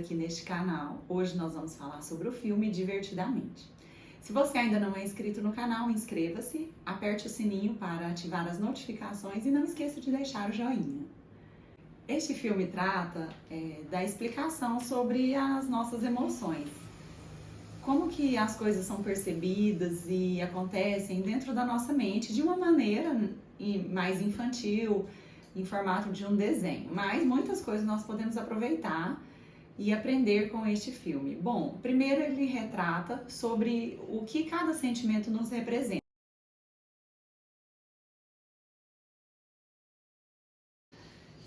aqui neste canal. Hoje nós vamos falar sobre o filme Divertidamente. Se você ainda não é inscrito no canal, inscreva-se, aperte o sininho para ativar as notificações e não esqueça de deixar o joinha. Este filme trata da explicação sobre as nossas emoções. Como que as coisas são percebidas e acontecem dentro da nossa mente de uma maneira mais infantil, em formato de um desenho. Mas muitas coisas nós podemos aproveitar e aprender com este filme. Bom, primeiro ele retrata sobre o que cada sentimento nos representa.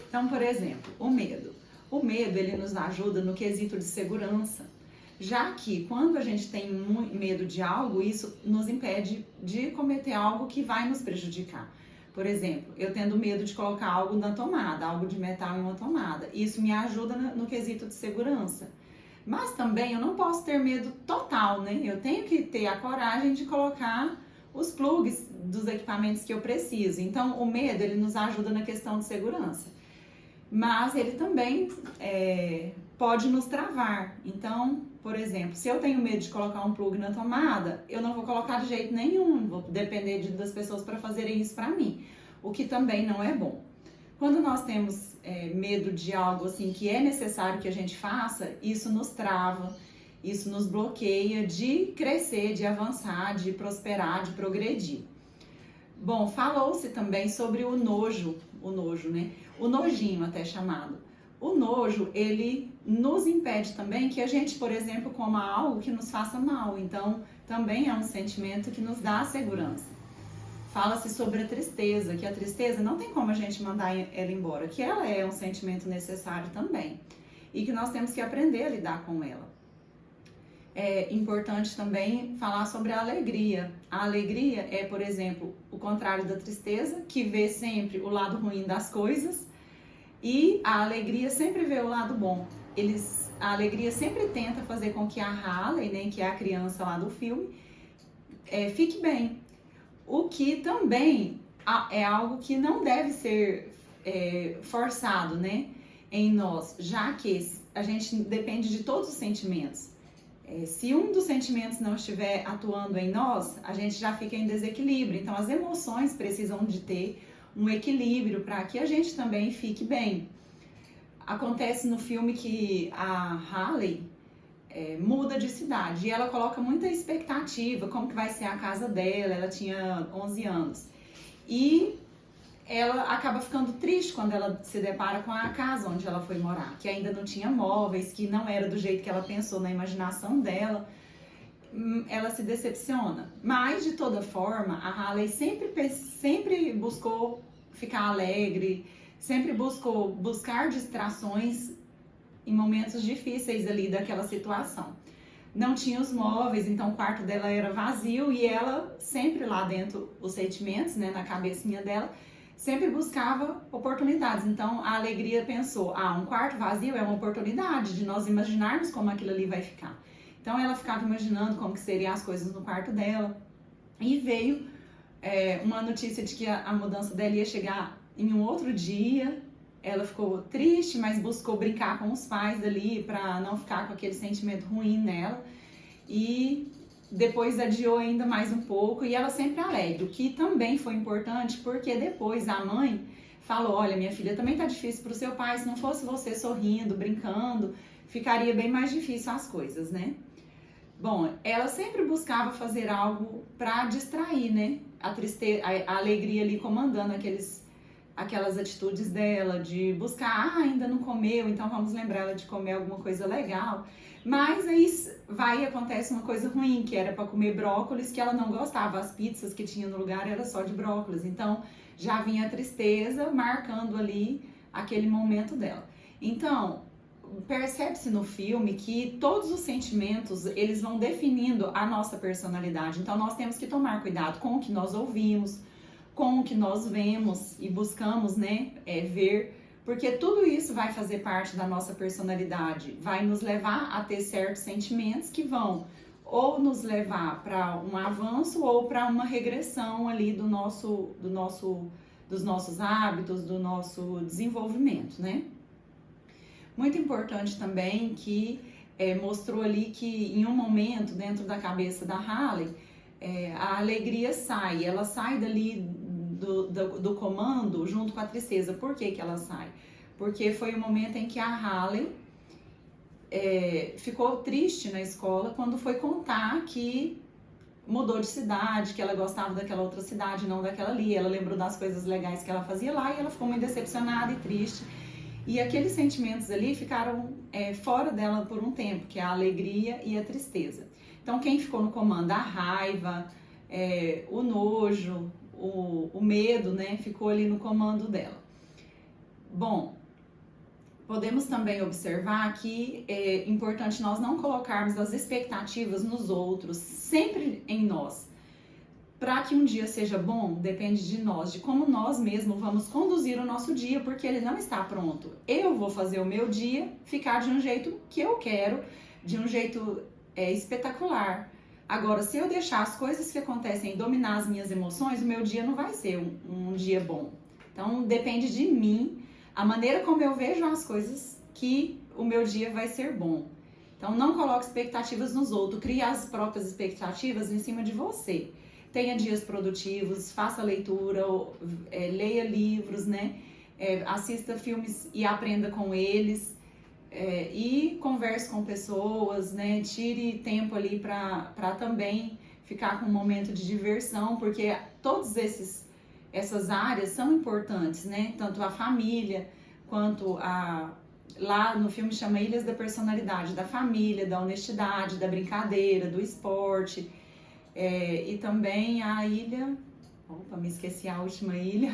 Então, por exemplo, o medo. O medo, ele nos ajuda no quesito de segurança, já que quando a gente tem medo de algo, isso nos impede de cometer algo que vai nos prejudicar. Por exemplo, eu tendo medo de colocar algo na tomada, algo de metal em uma tomada. Isso me ajuda no quesito de segurança. Mas também eu não posso ter medo total, né? Eu tenho que ter a coragem de colocar os plugs dos equipamentos que eu preciso. Então, o medo, ele nos ajuda na questão de segurança. Mas ele também pode nos travar. Então, por exemplo, se eu tenho medo de colocar um plug na tomada, eu não vou colocar de jeito nenhum, vou depender das pessoas para fazerem isso para mim, o que também não é bom. Quando nós temos medo de algo assim que é necessário que a gente faça, isso nos trava, isso nos bloqueia de crescer, de avançar, de prosperar, de progredir. Bom, falou-se também sobre o nojo, né? O nojinho até chamado. O nojo, ele nos impede também que a gente, por exemplo, coma algo que nos faça mal. Então, também é um sentimento que nos dá segurança. Fala-se sobre a tristeza, que a tristeza não tem como a gente mandar ela embora, que ela é um sentimento necessário também. E que nós temos que aprender a lidar com ela. É importante também falar sobre a alegria. A alegria é, por exemplo, o contrário da tristeza, que vê sempre o lado ruim das coisas, e a alegria sempre vê o lado bom. A alegria sempre tenta fazer com que a Hayley, né, que é a criança lá do filme, fique bem. O que também é algo que não deve ser forçado, né, em nós, já que a gente depende de todos os sentimentos. Se um dos sentimentos não estiver atuando em nós, a gente já fica em desequilíbrio. Então, as emoções precisam de ter um equilíbrio para que a gente também fique bem. Acontece no filme que a Hayley muda de cidade e ela coloca muita expectativa, como que vai ser a casa dela, ela tinha 11 anos. E ela acaba ficando triste quando ela se depara com a casa onde ela foi morar, que ainda não tinha móveis, que não era do jeito que ela pensou na imaginação dela. Ela se decepciona. Mas, de toda forma, a Hayley sempre buscou ficar alegre, sempre buscou buscar distrações em momentos difíceis ali daquela situação. Não tinha os móveis, então o quarto dela era vazio e ela sempre lá dentro, os sentimentos, né, na cabecinha dela, sempre buscava oportunidades. Então a alegria pensou, um quarto vazio é uma oportunidade de nós imaginarmos como aquilo ali vai ficar. Então ela ficava imaginando como que seriam as coisas no quarto dela e veio uma notícia de que a mudança dela ia chegar em um outro dia. Ela ficou triste, mas buscou brincar com os pais ali para não ficar com aquele sentimento ruim nela. E depois adiou ainda mais um pouco e ela sempre alegre, o que também foi importante porque depois a mãe falou, olha, minha filha, também tá difícil pro seu pai, se não fosse você sorrindo, brincando, ficaria bem mais difícil as coisas, né? Bom, ela sempre buscava fazer algo para distrair, né? A tristeza, a alegria ali comandando aquelas atitudes dela, de buscar, ainda não comeu, então vamos lembrar ela de comer alguma coisa legal. Mas aí vai e acontece uma coisa ruim, que era para comer brócolis, que ela não gostava, as pizzas que tinha no lugar era só de brócolis, então já vinha a tristeza marcando ali aquele momento dela. Então, percebe-se no filme que todos os sentimentos, eles vão definindo a nossa personalidade, então nós temos que tomar cuidado com o que nós ouvimos, com o que nós vemos e buscamos, né, ver, porque tudo isso vai fazer parte da nossa personalidade, vai nos levar a ter certos sentimentos que vão ou nos levar para um avanço ou para uma regressão ali dos nossos hábitos, do nosso desenvolvimento, né? Muito importante também que mostrou ali que em um momento dentro da cabeça da Haley, a alegria sai, ela sai dali do comando junto com a tristeza. Por que ela sai? Porque foi o momento em que a Haley ficou triste na escola quando foi contar que mudou de cidade, que ela gostava daquela outra cidade, não daquela ali. Ela lembrou das coisas legais que ela fazia lá e ela ficou muito decepcionada e triste. E aqueles sentimentos ali ficaram fora dela por um tempo, que é a alegria e a tristeza. Então, quem ficou no comando? A raiva, o nojo, o medo, né? Ficou ali no comando dela. Bom, podemos também observar que é importante nós não colocarmos as expectativas nos outros, sempre em nós. Para que um dia seja bom, depende de nós, de como nós mesmos vamos conduzir o nosso dia, porque ele não está pronto. Eu vou fazer o meu dia ficar de um jeito que eu quero, de um jeito espetacular. Agora, se eu deixar as coisas que acontecem dominar as minhas emoções, o meu dia não vai ser um dia bom. Então, depende de mim, a maneira como eu vejo as coisas, que o meu dia vai ser bom. Então, não coloque expectativas nos outros, crie as próprias expectativas em cima de você. Tenha dias produtivos, faça leitura, leia livros, né? Assista filmes e aprenda com eles. E converse com pessoas, né? Tire tempo ali para também ficar com um momento de diversão, porque todas essas áreas são importantes, né? Tanto a família quanto lá no filme chama Ilhas da Personalidade, da família, da honestidade, da brincadeira, do esporte. E também a ilha, me esqueci a última ilha,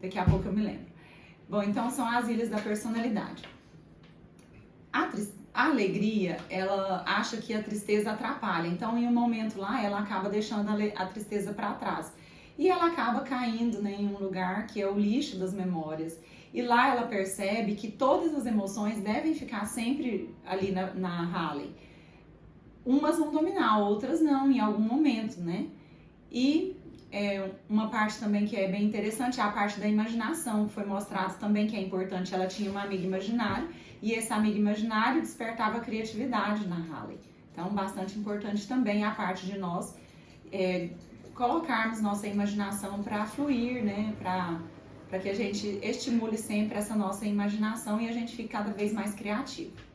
daqui a pouco eu me lembro. Bom, então são as ilhas da personalidade. A alegria, ela acha que a tristeza atrapalha, então em um momento lá ela acaba deixando a tristeza para trás. E ela acaba caindo, né, em um lugar que é o lixo das memórias. E lá ela percebe que todas as emoções devem ficar sempre ali na Haley. Umas vão dominar, outras não, em algum momento, né? E uma parte também que é bem interessante é a parte da imaginação, que foi mostrado também que é importante. Ela tinha uma amiga imaginária e esse amigo imaginário despertava a criatividade na Haley. Então, bastante importante também a parte de nós colocarmos nossa imaginação para fluir, né? Para que a gente estimule sempre essa nossa imaginação e a gente fique cada vez mais criativo.